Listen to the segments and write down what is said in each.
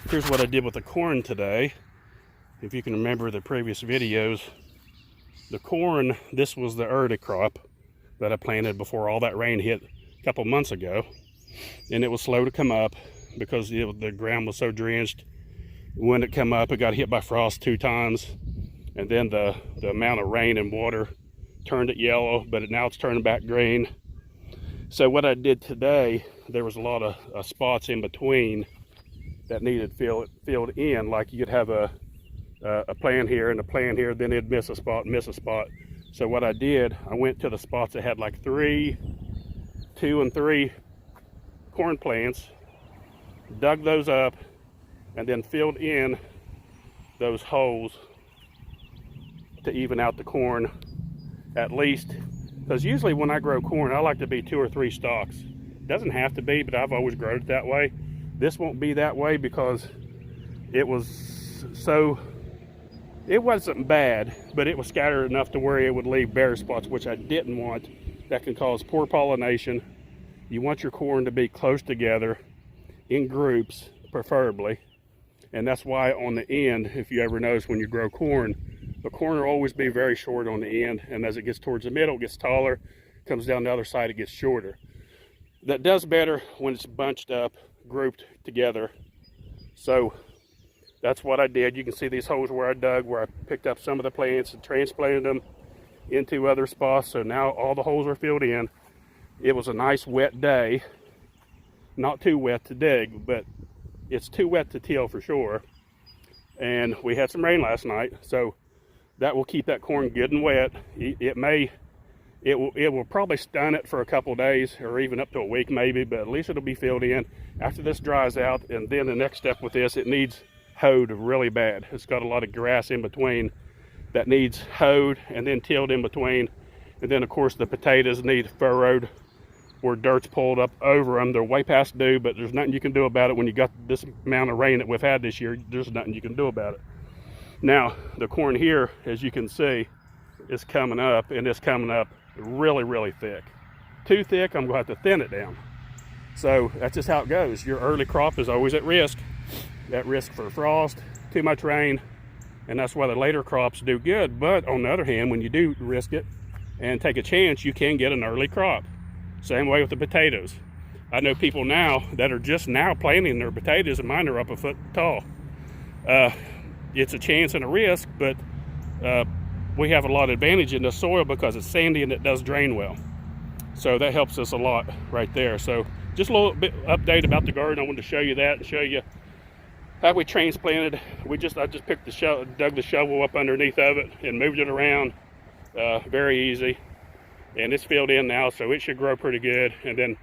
Here's what I did with the corn today. If you can remember the previous videos, the corn, this was the early crop that I planted before all that rain hit a couple months ago. And it was slow to come up because the ground was so drenched. When it came up, it got hit by frost 2 times. And then the amount of rain and water turned it yellow, but now it's turning back green. So what I did today, there was a lot of spots in between that needed filled in. Like you could have a plant here and a plant here, then it'd miss a spot, miss a spot. So what I did, I went to the spots that had like 2 and 3 corn plants, dug those up, and then filled in those holes to even out the corn at least. Because usually when I grow corn, I like to be 2 or 3 stalks. It doesn't have to be, but I've always grown it that way. This won't be that way because it wasn't bad, but it was scattered enough to where it would leave bare spots, which I didn't want. That can cause poor pollination. You want your corn to be close together in groups, preferably. And that's why on the end, if you ever notice when you grow corn, the corn will always be very short on the end, and as it gets towards the middle, it gets taller. Comes down the other side, it gets shorter. That does better when it's bunched up, grouped together. So that's what I did. You can see these holes where I dug, where I picked up some of the plants and transplanted them into other spots. So now all the holes are filled in. It was a nice wet day. Not too wet to dig, but it's too wet to till for sure. And we had some rain last night, so that will keep that corn good and wet. It will probably stun it for a couple days or even up to a week maybe, but at least it'll be filled in after this dries out. And then the next step with this, it needs hoed really bad. It's got a lot of grass in between that needs hoed and then tilled in between. And then of course the potatoes need furrowed where dirt's pulled up over them. They're way past due, but there's nothing you can do about it when you got this amount of rain that we've had this year. There's nothing you can do about it. Now the corn here, as you can see, is coming up, and it's coming up really, really thick. Too thick, I'm going to have to thin it down. So that's just how it goes. Your early crop is always at risk. At risk for frost, too much rain, and that's why the later crops do good. But on the other hand, when you do risk it and take a chance, you can get an early crop. Same way with the potatoes. I know people now that are just now planting their potatoes, and mine are up a foot tall. It's a chance and a risk, but we have a lot of advantage in the soil because it's sandy and it does drain well. So that helps us a lot right there. So just a little bit update about the garden. I wanted to show you that and show you how we transplanted. I just picked the shovel, dug the shovel up underneath of it and moved it around. Very easy. And it's filled in now, so it should grow pretty good. And then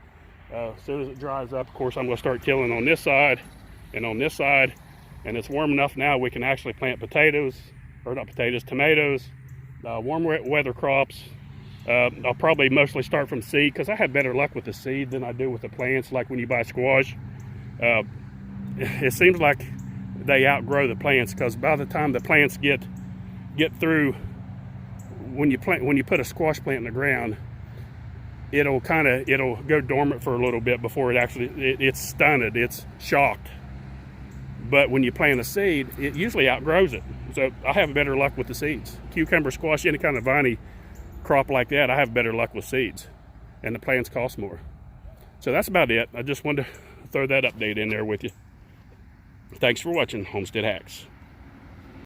as soon as it dries up, of course, I'm going to start tilling on this side and on this side. And it's warm enough now we can actually plant potatoes, or not potatoes, tomatoes, warm weather crops. I'll probably mostly start from seed because I have better luck with the seed than I do with the plants. Like when you buy squash, it seems like they outgrow the plants, because by the time the plants get through, when you put a squash plant in the ground, it'll go dormant for a little bit before it's stunted, it's shocked. But when you plant a seed, it usually outgrows it. So I have better luck with the seeds. Cucumber, squash, any kind of viney crop like that, I have better luck with seeds, and the plants cost more. So that's about it. I just wanted to throw that update in there with you. Thanks for watching Homestead Hacks.